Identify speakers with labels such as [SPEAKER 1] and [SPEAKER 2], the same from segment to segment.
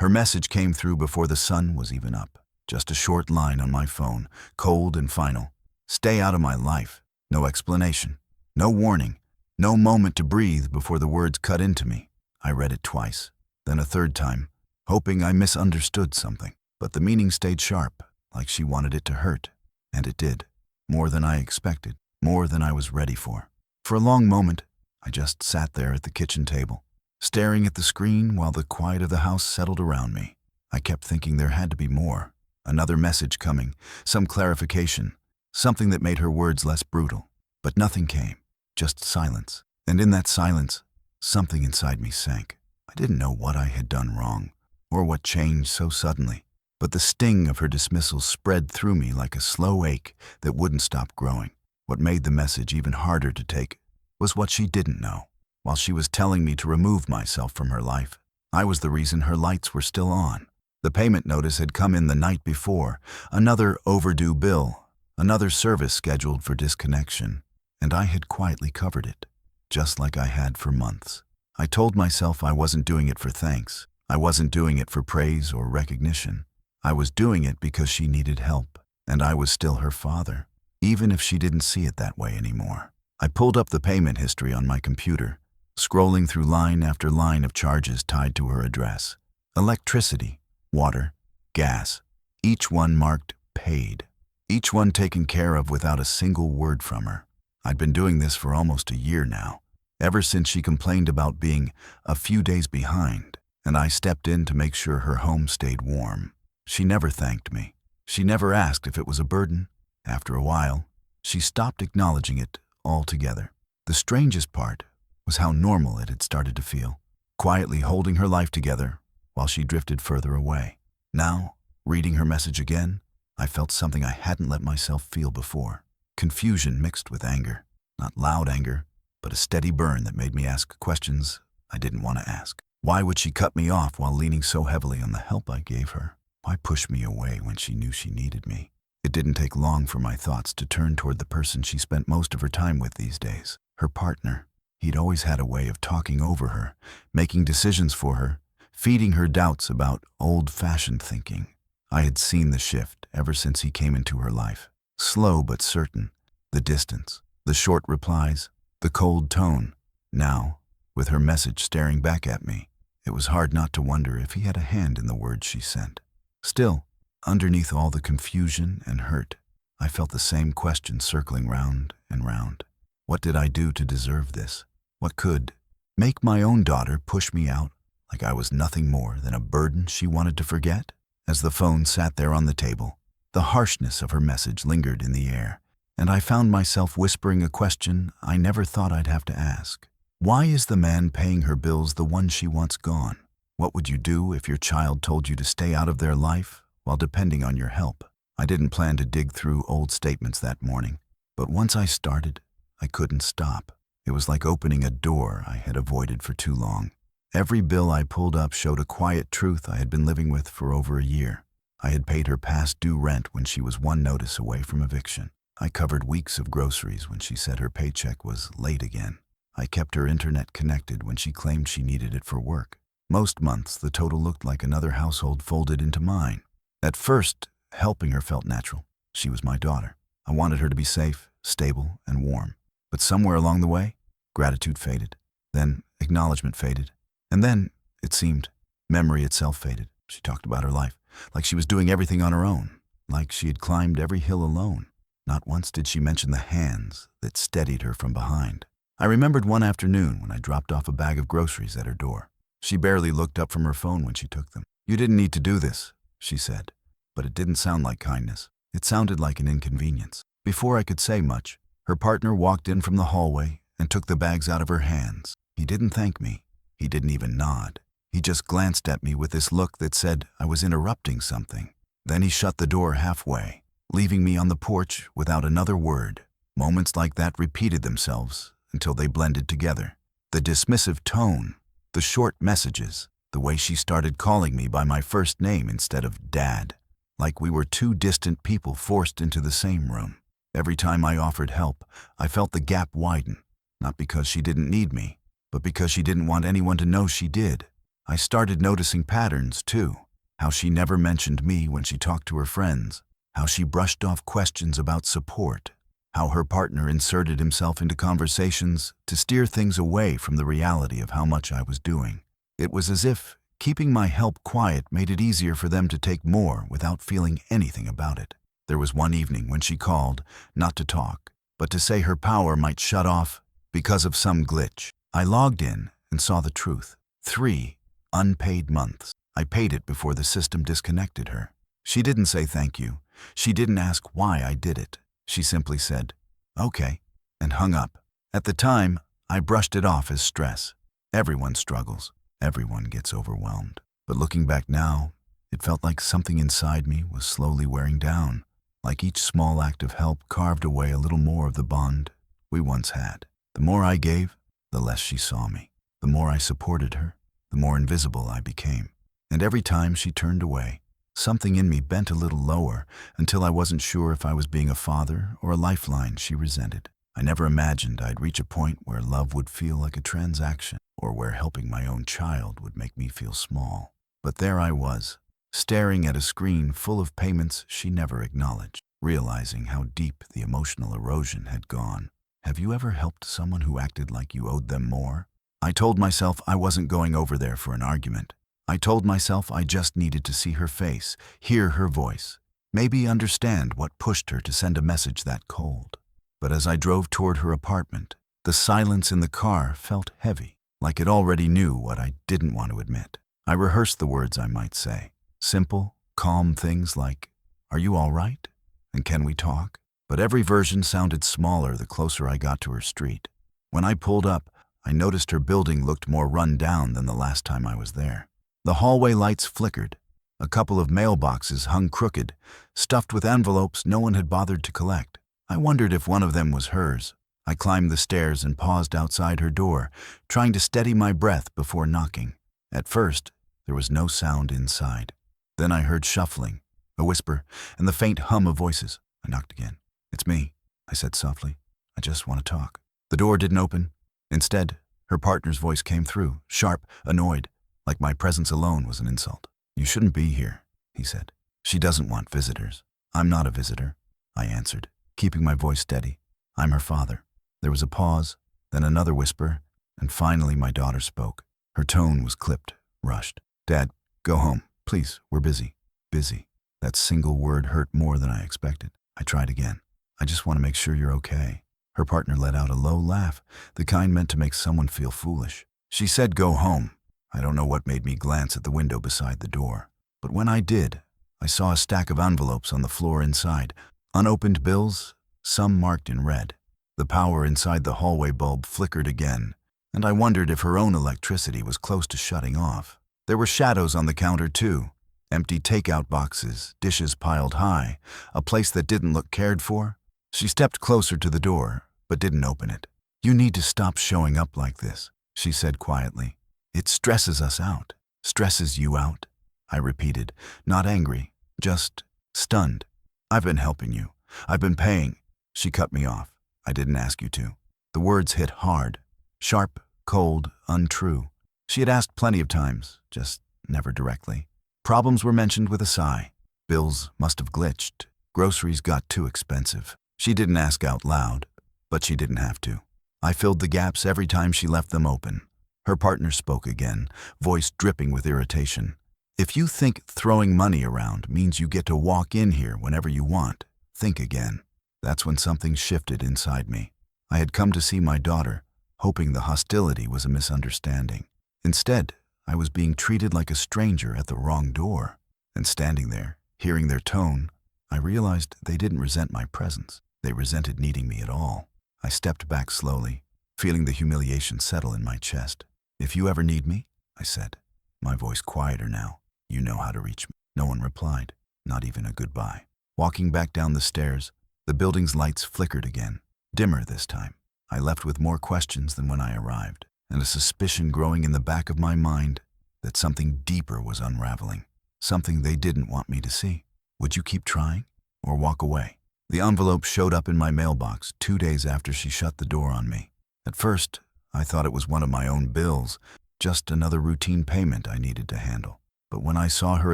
[SPEAKER 1] Her message came through before the sun was even up. Just a short line on my phone, cold and final. Stay out of my life. No explanation. No warning. No moment to breathe before the words cut into me. I read it twice, then a third time, hoping I misunderstood something. But the meaning stayed sharp, like she wanted it to hurt. And it did. More than I expected. More than I was ready for. For a long moment, I just sat there at the kitchen table, staring at the screen while the quiet of the house settled around me. I kept thinking there had to be more. Another message coming, some clarification, something that made her words less brutal. But nothing came, just silence. And in that silence, something inside me sank. I didn't know what I had done wrong, or what changed so suddenly. But the sting of her dismissal spread through me like a slow ache that wouldn't stop growing. What made the message even harder to take was what she didn't know. While she was telling me to remove myself from her life, I was the reason her lights were still on. The payment notice had come in the night before, another overdue bill, another service scheduled for disconnection, and I had quietly covered it, just like I had for months. I told myself I wasn't doing it for thanks. I wasn't doing it for praise or recognition. I was doing it because she needed help, and I was still her father, even if she didn't see it that way anymore. I pulled up the payment history on my computer, scrolling through line after line of charges tied to her address. Electricity, water, gas, each one marked paid, each one taken care of without a single word from her. I'd been doing this for almost a year now, ever since she complained about being a few days behind, and I stepped in to make sure her home stayed warm. She never thanked me. She never asked if it was a burden. After a while, she stopped acknowledging it altogether. The strangest part was how normal it had started to feel, quietly holding her life together while she drifted further away. Now, reading her message again, I felt something I hadn't let myself feel before. Confusion mixed with anger. Not loud anger, but a steady burn that made me ask questions I didn't want to ask. Why would she cut me off while leaning so heavily on the help I gave her? Why push me away when she knew she needed me? It didn't take long for my thoughts to turn toward the person she spent most of her time with these days, her partner. He'd always had a way of talking over her, making decisions for her, feeding her doubts about old-fashioned thinking. I had seen the shift ever since he came into her life. Slow but certain. The distance, the short replies, the cold tone. Now, with her message staring back at me, it was hard not to wonder if he had a hand in the words she sent. Still, underneath all the confusion and hurt, I felt the same question circling round and round. What did I do to deserve this? What could make my own daughter push me out like I was nothing more than a burden she wanted to forget? As the phone sat there on the table, the harshness of her message lingered in the air, and I found myself whispering a question I never thought I'd have to ask. Why is the man paying her bills the one she wants gone? What would you do if your child told you to stay out of their life while depending on your help? I didn't plan to dig through old statements that morning, but once I started, I couldn't stop. It was like opening a door I had avoided for too long. Every bill I pulled up showed a quiet truth I had been living with for over a year. I had paid her past due rent when she was one notice away from eviction. I covered weeks of groceries when she said her paycheck was late again. I kept her internet connected when she claimed she needed it for work. Most months, the total looked like another household folded into mine. At first, helping her felt natural. She was my daughter. I wanted her to be safe, stable, and warm. But somewhere along the way, gratitude faded. Then acknowledgement faded. And then, it seemed, memory itself faded. She talked about her life, like she was doing everything on her own, like she had climbed every hill alone. Not once did she mention the hands that steadied her from behind. I remembered one afternoon when I dropped off a bag of groceries at her door. She barely looked up from her phone when she took them. "You didn't need to do this," she said, but it didn't sound like kindness. It sounded like an inconvenience. Before I could say much, her partner walked in from the hallway and took the bags out of her hands. He didn't thank me. He didn't even nod. He just glanced at me with this look that said I was interrupting something. Then he shut the door halfway, leaving me on the porch without another word. Moments like that repeated themselves until they blended together. The dismissive tone, the short messages, the way she started calling me by my first name instead of Dad, like we were two distant people forced into the same room. Every time I offered help, I felt the gap widen, not because she didn't need me, but because she didn't want anyone to know she did. I started noticing patterns, too. How she never mentioned me when she talked to her friends. How she brushed off questions about support. How her partner inserted himself into conversations to steer things away from the reality of how much I was doing. It was as if keeping my help quiet made it easier for them to take more without feeling anything about it. There was one evening when she called, not to talk, but to say her power might shut off because of some glitch. I logged in and saw the truth. 3 unpaid months. I paid it before the system disconnected her. She didn't say thank you. She didn't ask why I did it. She simply said, "Okay," and hung up. At the time, I brushed it off as stress. Everyone struggles. Everyone gets overwhelmed. But looking back now, it felt like something inside me was slowly wearing down, like each small act of help carved away a little more of the bond we once had. The more I gave, the less she saw me. The more I supported her, the more invisible I became. And every time she turned away, something in me bent a little lower until I wasn't sure if I was being a father or a lifeline she resented. I never imagined I'd reach a point where love would feel like a transaction or where helping my own child would make me feel small. But there I was, staring at a screen full of payments she never acknowledged, realizing how deep the emotional erosion had gone. Have you ever helped someone who acted like you owed them more? I told myself I wasn't going over there for an argument. I told myself I just needed to see her face, hear her voice, maybe understand what pushed her to send a message that cold. But as I drove toward her apartment, the silence in the car felt heavy, like it already knew what I didn't want to admit. I rehearsed the words I might say, simple, calm things like, "Are you all right? And can we talk?" But every version sounded smaller the closer I got to her street. When I pulled up, I noticed her building looked more run down than the last time I was there. The hallway lights flickered. A couple of mailboxes hung crooked, stuffed with envelopes no one had bothered to collect. I wondered if one of them was hers. I climbed the stairs and paused outside her door, trying to steady my breath before knocking. At first, there was no sound inside. Then I heard shuffling, a whisper, and the faint hum of voices. I knocked again. "It's me," I said softly. "I just want to talk." The door didn't open. Instead, her partner's voice came through, sharp, annoyed, like my presence alone was an insult. "You shouldn't be here," he said. "She doesn't want visitors." "I'm not a visitor," I answered, keeping my voice steady. "I'm her father." There was a pause, then another whisper, and finally my daughter spoke. Her tone was clipped, rushed. "Dad, go home. Please, we're busy." Busy. That single word hurt more than I expected. I tried again. "I just want to make sure you're okay." Her partner let out a low laugh, the kind meant to make someone feel foolish. She said, "Go home." I don't know what made me glance at the window beside the door. But when I did, I saw a stack of envelopes on the floor inside, unopened bills, some marked in red. The power inside the hallway bulb flickered again, and I wondered if her own electricity was close to shutting off. There were shadows on the counter, too. Empty takeout boxes, dishes piled high, a place that didn't look cared for. She stepped closer to the door, but didn't open it. "You need to stop showing up like this," she said quietly. "It stresses us out." "Stresses you out?" I repeated, not angry, just stunned. "I've been helping you. I've been paying." She cut me off. "I didn't ask you to." The words hit hard, sharp, cold, untrue. She had asked plenty of times, just never directly. Problems were mentioned with a sigh. Bills must have glitched. Groceries got too expensive. She didn't ask out loud, but she didn't have to. I filled the gaps every time she left them open. Her partner spoke again, voice dripping with irritation. "If you think throwing money around means you get to walk in here whenever you want, think again." That's when something shifted inside me. I had come to see my daughter, hoping the hostility was a misunderstanding. Instead, I was being treated like a stranger at the wrong door. And standing there, hearing their tone, I realized they didn't resent my presence. They resented needing me at all. I stepped back slowly, feeling the humiliation settle in my chest. "If you ever need me," I said, my voice quieter now, "you know how to reach me." No one replied, not even a goodbye. Walking back down the stairs, the building's lights flickered again, dimmer this time. I left with more questions than when I arrived, and a suspicion growing in the back of my mind that something deeper was unraveling, something they didn't want me to see. Would you keep trying, or walk away? The envelope showed up in my mailbox 2 days after she shut the door on me. At first, I thought it was one of my own bills, just another routine payment I needed to handle. But when I saw her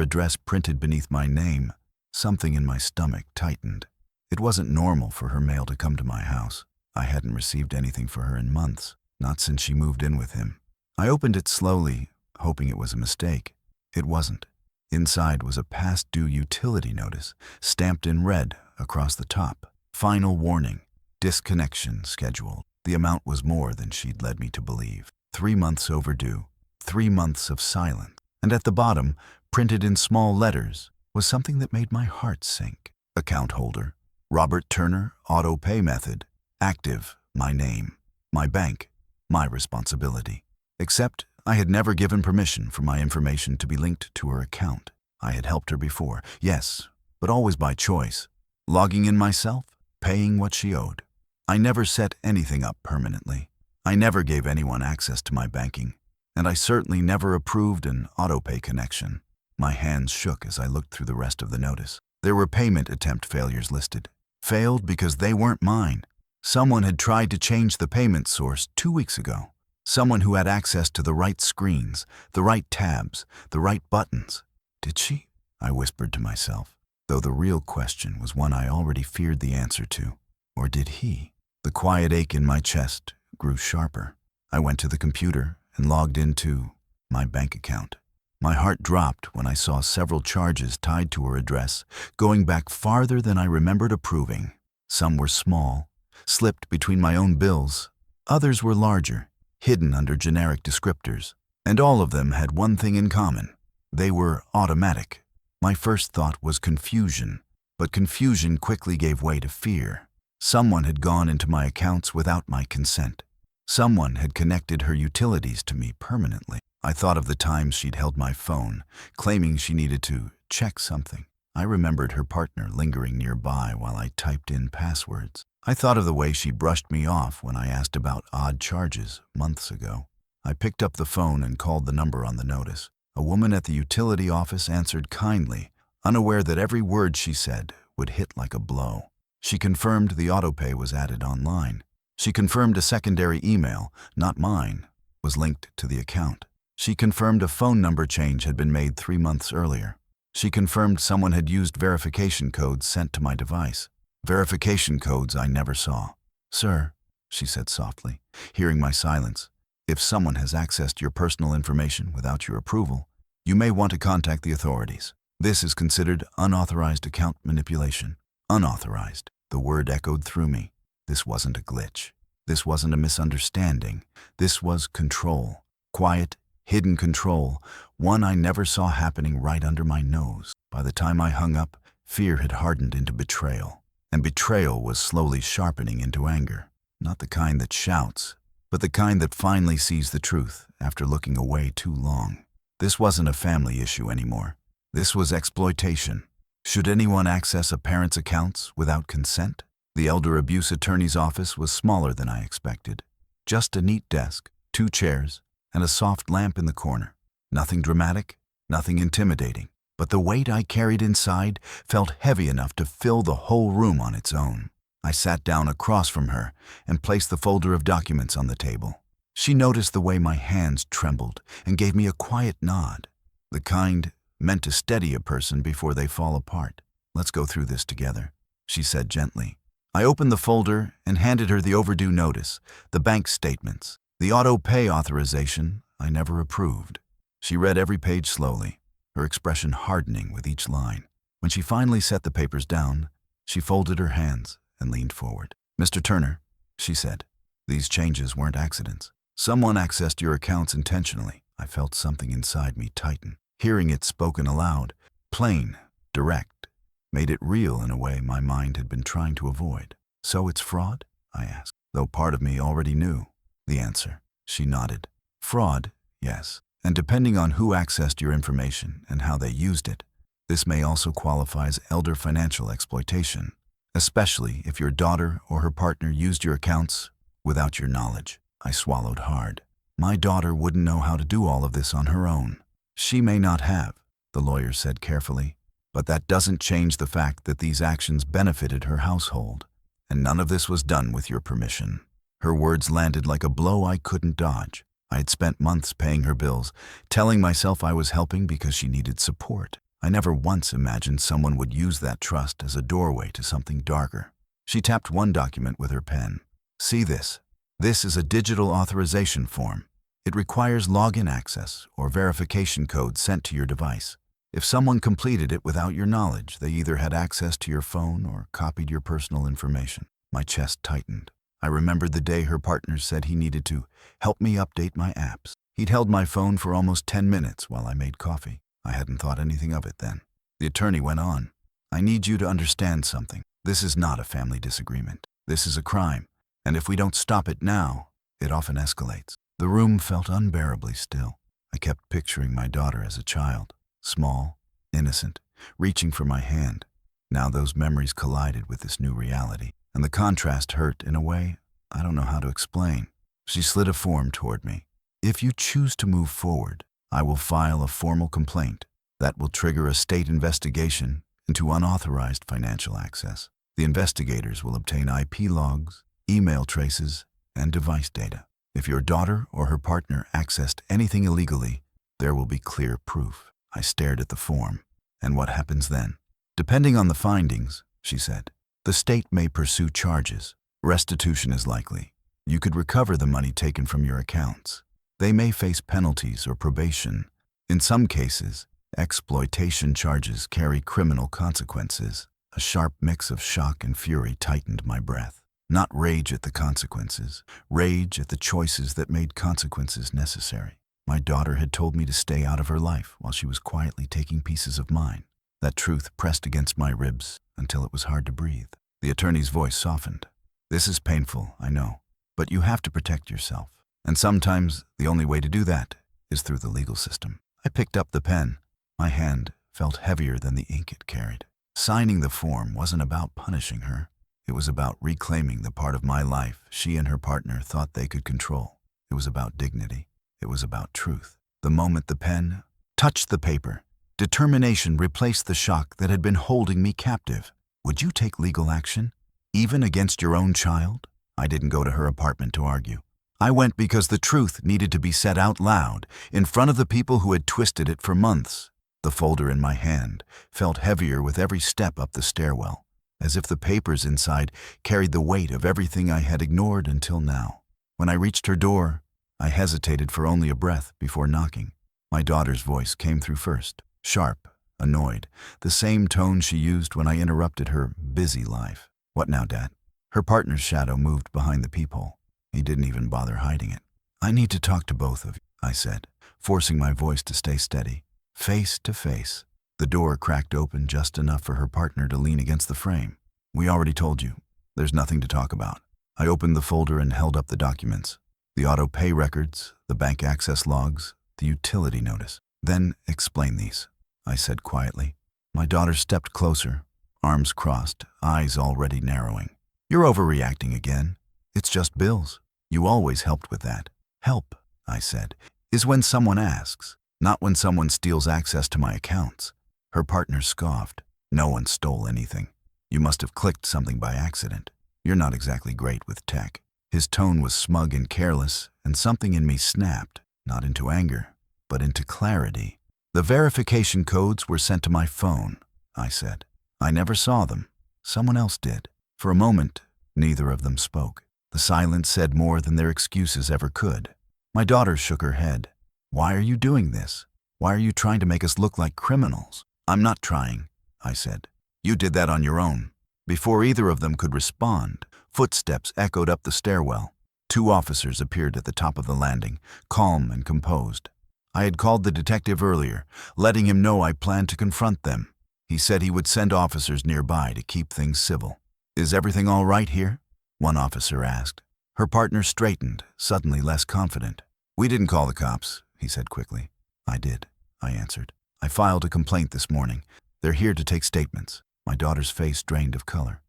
[SPEAKER 1] address printed beneath my name, something in my stomach tightened. It wasn't normal for her mail to come to my house. I hadn't received anything for her in months, not since she moved in with him. I opened it slowly, hoping it was a mistake. It wasn't. Inside was a past due utility notice, stamped in red across the top. Final warning, disconnection scheduled. The amount was more than she'd led me to believe. 3 months overdue, 3 months of silence. And at the bottom, printed in small letters, was something that made my heart sink. Account holder, Robert Turner, auto pay method, active, my name, my bank, my responsibility. Except I had never given permission for my information to be linked to her account. I had helped her before, yes, but always by choice. Logging in myself, paying what she owed. I never set anything up permanently. I never gave anyone access to my banking, and I certainly never approved an auto-pay connection. My hands shook as I looked through the rest of the notice. There were payment attempt failures listed. Failed because they weren't mine. Someone had tried to change the payment source 2 weeks ago. Someone who had access to the right screens, the right tabs, the right buttons. Did she? I whispered to myself, though the real question was one I already feared the answer to. Or did he? The quiet ache in my chest grew sharper. I went to the computer and logged into my bank account. My heart dropped when I saw several charges tied to her address, going back farther than I remembered approving. Some were small, slipped between my own bills. Others were larger, hidden under generic descriptors. And all of them had one thing in common. They were automatic. My first thought was confusion, but confusion quickly gave way to fear. Someone had gone into my accounts without my consent. Someone had connected her utilities to me permanently. I thought of the times she'd held my phone, claiming she needed to check something. I remembered her partner lingering nearby while I typed in passwords. I thought of the way she brushed me off when I asked about odd charges months ago. I picked up the phone and called the number on the notice. A woman at the utility office answered kindly, unaware that every word she said would hit like a blow. She confirmed the autopay was added online. She confirmed a secondary email, not mine, was linked to the account. She confirmed a phone number change had been made 3 months earlier. She confirmed someone had used verification codes sent to my device. Verification codes I never saw. "Sir," she said softly, hearing my silence, "if someone has accessed your personal information without your approval, you may want to contact the authorities. This is considered unauthorized account manipulation." Unauthorized. The word echoed through me. This wasn't a glitch. This wasn't a misunderstanding. This was control. Quiet, hidden control, one I never saw happening right under my nose. By the time I hung up, fear had hardened into betrayal. And betrayal was slowly sharpening into anger. Not the kind that shouts, but the kind that finally sees the truth after looking away too long. This wasn't a family issue anymore. This was exploitation. Should anyone access a parent's accounts without consent? The elder abuse attorney's office was smaller than I expected. Just a neat desk, 2 chairs, and a soft lamp in the corner. Nothing dramatic, nothing intimidating. But the weight I carried inside felt heavy enough to fill the whole room on its own. I sat down across from her and placed the folder of documents on the table. She noticed the way my hands trembled and gave me a quiet nod, the kind meant to steady a person before they fall apart. "Let's go through this together," she said gently. I opened the folder and handed her the overdue notice, the bank statements, the auto-pay authorization I never approved. She read every page slowly, her expression hardening with each line. When she finally set the papers down, she folded her hands and leaned forward. "Mr. Turner," she said, "these changes weren't accidents. Someone accessed your accounts intentionally." I felt something inside me tighten. Hearing it spoken aloud, plain, direct, made it real in a way my mind had been trying to avoid. "So it's fraud?" I asked, though part of me already knew the answer. She nodded. "Fraud, yes. And depending on who accessed your information and how they used it, this may also qualify as elder financial exploitation, especially if your daughter or her partner used your accounts without your knowledge." I swallowed hard. My daughter wouldn't know how to do all of this on her own. "She may not have," the lawyer said carefully, "but that doesn't change the fact that these actions benefited her household, and none of this was done with your permission." Her words landed like a blow I couldn't dodge. I had spent months paying her bills, telling myself I was helping because she needed support. I never once imagined someone would use that trust as a doorway to something darker. She tapped one document with her pen. "See this? This is a digital authorization form. It requires login access or verification code sent to your device. If someone completed it without your knowledge, they either had access to your phone or copied your personal information." My chest tightened. I remembered the day her partner said he needed to help me update my apps. He'd held my phone for almost 10 minutes while I made coffee. I hadn't thought anything of it then. The attorney went on. "I need you to understand something. This is not a family disagreement. This is a crime, and if we don't stop it now, it often escalates." The room felt unbearably still. I kept picturing my daughter as a child, small, innocent, reaching for my hand. Now those memories collided with this new reality, and the contrast hurt in a way I don't know how to explain. She slid a form toward me. "If you choose to move forward, I will file a formal complaint that will trigger a state investigation into unauthorized financial access. The investigators will obtain IP logs, email traces, and device data. If your daughter or her partner accessed anything illegally, there will be clear proof." I stared at the form. "And what happens then?" "Depending on the findings," she said, "the state may pursue charges. Restitution is likely. You could recover the money taken from your accounts. They may face penalties or probation. In some cases, exploitation charges carry criminal consequences." A sharp mix of shock and fury tightened my breath. Not rage at the consequences, rage at the choices that made consequences necessary. My daughter had told me to stay out of her life while she was quietly taking pieces of mine. That truth pressed against my ribs until it was hard to breathe. The attorney's voice softened. "This is painful, I know, but you have to protect yourself. And sometimes the only way to do that is through the legal system." I picked up the pen. My hand felt heavier than the ink it carried. Signing the form wasn't about punishing her. It was about reclaiming the part of my life she and her partner thought they could control. It was about dignity. It was about truth. The moment the pen touched the paper, determination replaced the shock that had been holding me captive. "Would you take legal action, even against your own child?" I didn't go to her apartment to argue. I went because the truth needed to be said out loud, in front of the people who had twisted it for months. The folder in my hand felt heavier with every step up the stairwell, as if the papers inside carried the weight of everything I had ignored until now. When I reached her door, I hesitated for only a breath before knocking. My daughter's voice came through first, sharp, annoyed, the same tone she used when I interrupted her busy life. "What now, Dad?" Her partner's shadow moved behind the peephole. He didn't even bother hiding it. "I need to talk to both of you," I said, forcing my voice to stay steady. Face to face. The door cracked open just enough for her partner to lean against the frame. "We already told you. There's nothing to talk about." I opened the folder and held up the documents. The auto pay records, the bank access logs, the utility notice. "Then explain these," I said quietly. My daughter stepped closer, arms crossed, eyes already narrowing. "You're overreacting again. It's just bills. You always helped with that." "Help," I said, "is when someone asks, not when someone steals access to my accounts." Her partner scoffed. "No one stole anything. You must have clicked something by accident. You're not exactly great with tech." His tone was smug and careless, and something in me snapped, not into anger, but into clarity. "The verification codes were sent to my phone," I said. "I never saw them. Someone else did." For a moment, neither of them spoke. The silence said more than their excuses ever could. My daughter shook her head. "Why are you doing this? Why are you trying to make us look like criminals?" "I'm not trying," I said. "You did that on your own." Before either of them could respond, footsteps echoed up the stairwell. 2 officers appeared at the top of the landing, calm and composed. I had called the detective earlier, letting him know I planned to confront them. He said he would send officers nearby to keep things civil. "Is everything all right here?" one officer asked. Her partner straightened, suddenly less confident. "We didn't call the cops," he said quickly. "I did," I answered. "I filed a complaint this morning. They're here to take statements." My daughter's face drained of color.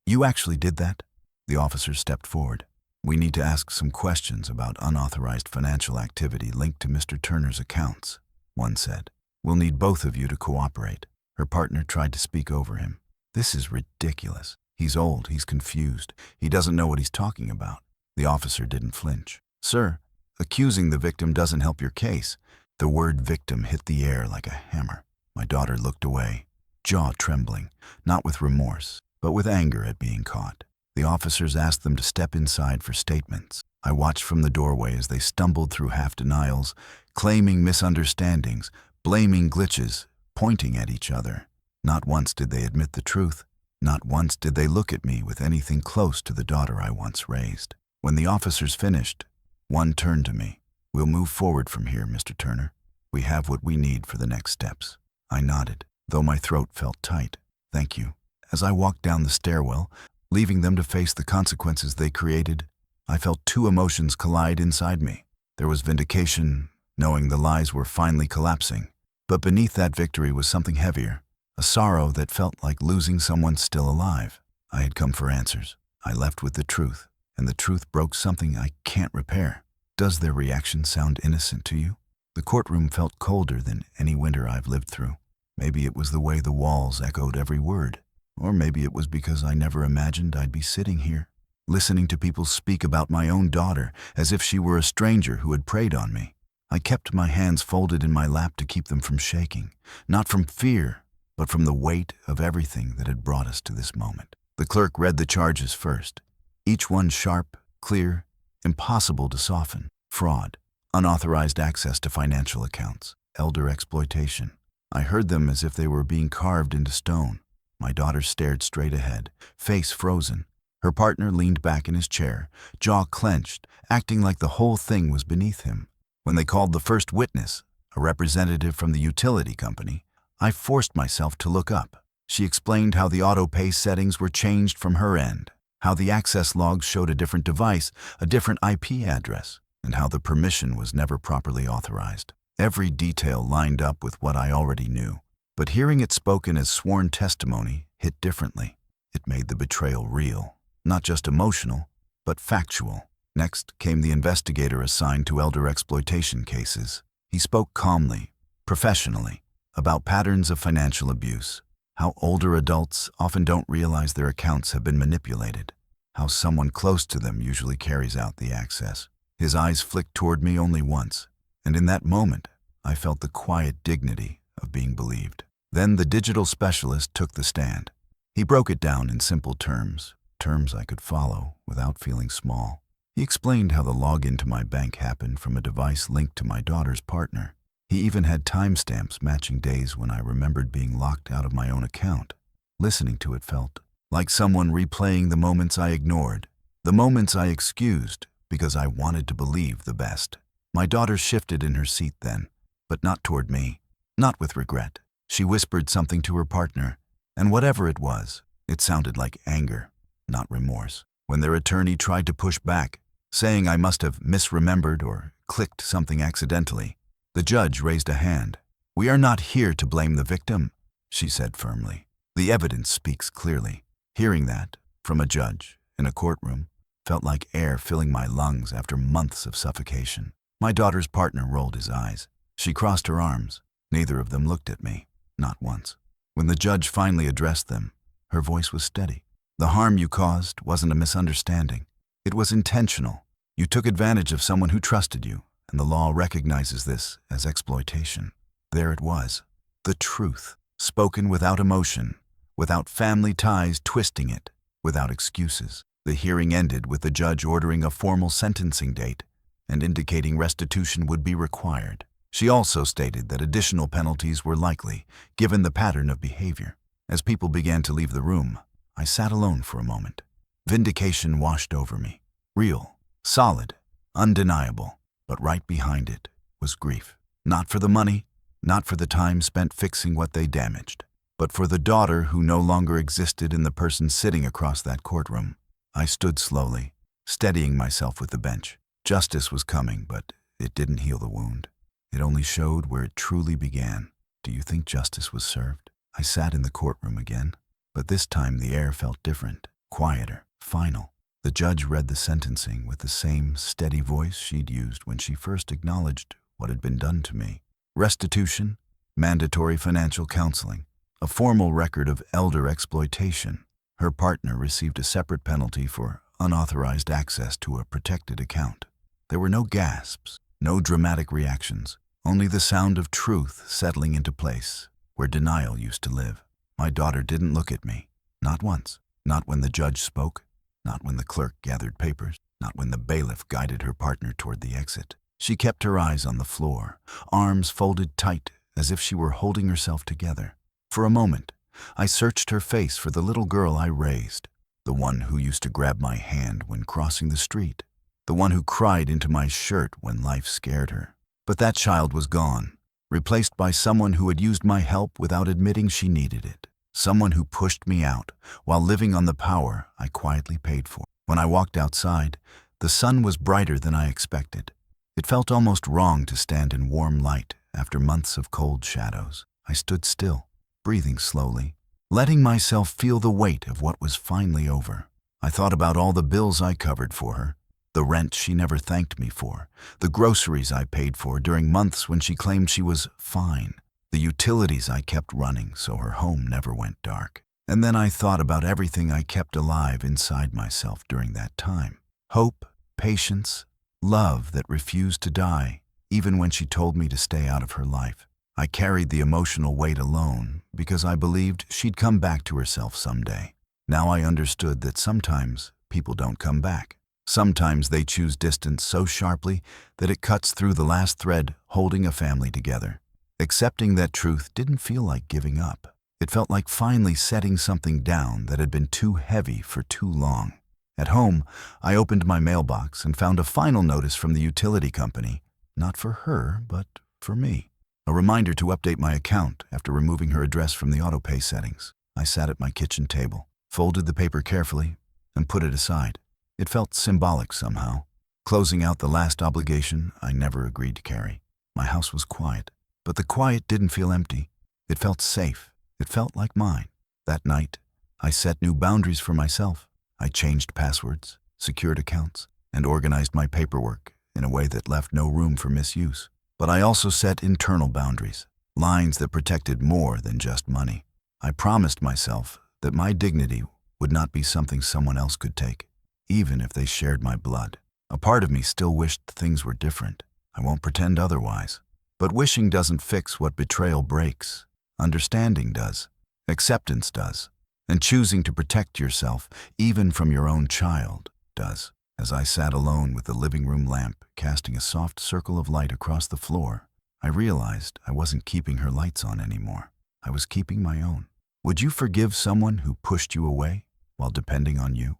[SPEAKER 1] You actually did that?" The officer stepped forward. "We need to ask some questions about unauthorized financial activity linked to Mr. Turner's accounts," one said. "We'll need both of you to cooperate." Her partner tried to speak over him. "This is ridiculous. He's old, he's confused. He doesn't know what he's talking about." The officer didn't flinch. "Sir, Accusing the victim doesn't help your case. The word victim hit the air like a hammer. My daughter looked away, jaw trembling, not with remorse, but with anger at being caught. The officers asked them to step inside for statements. I watched from the doorway as they stumbled through half-denials, claiming misunderstandings, blaming glitches, pointing at each other. Not once did they admit the truth. Not once did they look at me with anything close to the daughter I once raised. When the officers finished, one turned to me. "We'll move forward from here, Mr. Turner. We have what we need for the next steps." I nodded, though my throat felt tight. "Thank you." As I walked down the stairwell, leaving them to face the consequences they created, I felt two emotions collide inside me. There was vindication, knowing the lies were finally collapsing. But beneath that victory was something heavier, a sorrow that felt like losing someone still alive. I had come for answers. I left with the truth, and the truth broke something I can't repair. Does their reaction sound innocent to you? The courtroom felt colder than any winter I've lived through. Maybe it was the way the walls echoed every word. Or maybe it was because I never imagined I'd be sitting here, listening to people speak about my own daughter as if she were a stranger who had preyed on me. I kept my hands folded in my lap to keep them from shaking, not from fear, but from the weight of everything that had brought us to this moment. The clerk read the charges first, each one sharp, clear, impossible to soften. Fraud, unauthorized access to financial accounts, elder exploitation. I heard them as if they were being carved into stone. My daughter stared straight ahead, face frozen. Her partner leaned back in his chair, jaw clenched, acting like the whole thing was beneath him. When they called the first witness, a representative from the utility company, I forced myself to look up. She explained how the auto-pay settings were changed from her end, how the access logs showed a different device, a different IP address, and how the permission was never properly authorized. Every detail lined up with what I already knew, but hearing it spoken as sworn testimony hit differently. It made the betrayal real, not just emotional, but factual. Next came the investigator assigned to elder exploitation cases. He spoke calmly, professionally, about patterns of financial abuse, how older adults often don't realize their accounts have been manipulated, how someone close to them usually carries out the access. His eyes flicked toward me only once, and in that moment, I felt the quiet dignity of being believed. Then the digital specialist took the stand. He broke it down in simple terms I could follow without feeling small. He explained how the login to my bank happened from a device linked to my daughter's partner. He even had timestamps matching days when I remembered being locked out of my own account. Listening to it felt like someone replaying the moments I ignored, the moments I excused because I wanted to believe the best. My daughter shifted in her seat then, but not toward me, not with regret. She whispered something to her partner, and whatever it was, it sounded like anger, not remorse. When their attorney tried to push back, saying I must have misremembered or clicked something accidentally, the judge raised a hand. "We are not here to blame the victim," she said firmly. "The evidence speaks clearly." Hearing that, from a judge, in a courtroom, felt like air filling my lungs after months of suffocation. My daughter's partner rolled his eyes. She crossed her arms. Neither of them looked at me, not once. When the judge finally addressed them, her voice was steady. "The harm you caused wasn't a misunderstanding. It was intentional. You took advantage of someone who trusted you, and the law recognizes this as exploitation." There it was, the truth, spoken without emotion, without family ties twisting it, without excuses. The hearing ended with the judge ordering a formal sentencing date and indicating restitution would be required. She also stated that additional penalties were likely, given the pattern of behavior. As people began to leave the room, I sat alone for a moment. Vindication washed over me. Real, solid, undeniable. But right behind it was grief. Not for the money, not for the time spent fixing what they damaged, but for the daughter who no longer existed in the person sitting across that courtroom. I stood slowly, steadying myself with the bench. Justice was coming, but it didn't heal the wound. It only showed where it truly began. Do you think justice was served? I sat in the courtroom again, but this time the air felt different, quieter, final. The judge read the sentencing with the same steady voice she'd used when she first acknowledged what had been done to me. Restitution, mandatory financial counseling, a formal record of elder exploitation. Her partner received a separate penalty for unauthorized access to a protected account. There were no gasps, no dramatic reactions, only the sound of truth settling into place where denial used to live. My daughter didn't look at me. Not once. Not when the judge spoke. Not when the clerk gathered papers. Not when the bailiff guided her partner toward the exit. She kept her eyes on the floor, arms folded tight as if she were holding herself together. For a moment, I searched her face for the little girl I raised, the one who used to grab my hand when crossing the street, the one who cried into my shirt when life scared her. But that child was gone, replaced by someone who had used my help without admitting she needed it, someone who pushed me out while living on the power I quietly paid for. When I walked outside, the sun was brighter than I expected. It felt almost wrong to stand in warm light after months of cold shadows. I stood still, breathing slowly, letting myself feel the weight of what was finally over. I thought about all the bills I covered for her, the rent she never thanked me for, the groceries I paid for during months when she claimed she was fine, the utilities I kept running so her home never went dark. And then I thought about everything I kept alive inside myself during that time. Hope, patience, love that refused to die, even when she told me to stay out of her life. I carried the emotional weight alone because I believed she'd come back to herself someday. Now I understood that sometimes people don't come back. Sometimes they choose distance so sharply that it cuts through the last thread holding a family together. Accepting that truth didn't feel like giving up. It felt like finally setting something down that had been too heavy for too long. At home, I opened my mailbox and found a final notice from the utility company, not for her, but for me. A reminder to update my account after removing her address from the autopay settings. I sat at my kitchen table, folded the paper carefully, and put it aside. It felt symbolic somehow, closing out the last obligation I never agreed to carry. My house was quiet, but the quiet didn't feel empty. It felt safe. It felt like mine. That night, I set new boundaries for myself. I changed passwords, secured accounts, and organized my paperwork in a way that left no room for misuse. But I also set internal boundaries, lines that protected more than just money. I promised myself that my dignity would not be something someone else could take, even if they shared my blood. A part of me still wished things were different. I won't pretend otherwise. But wishing doesn't fix what betrayal breaks. Understanding does. Acceptance does. And choosing to protect yourself, even from your own child, does. As I sat alone with the living room lamp casting a soft circle of light across the floor, I realized I wasn't keeping her lights on anymore. I was keeping my own. Would you forgive someone who pushed you away while depending on you?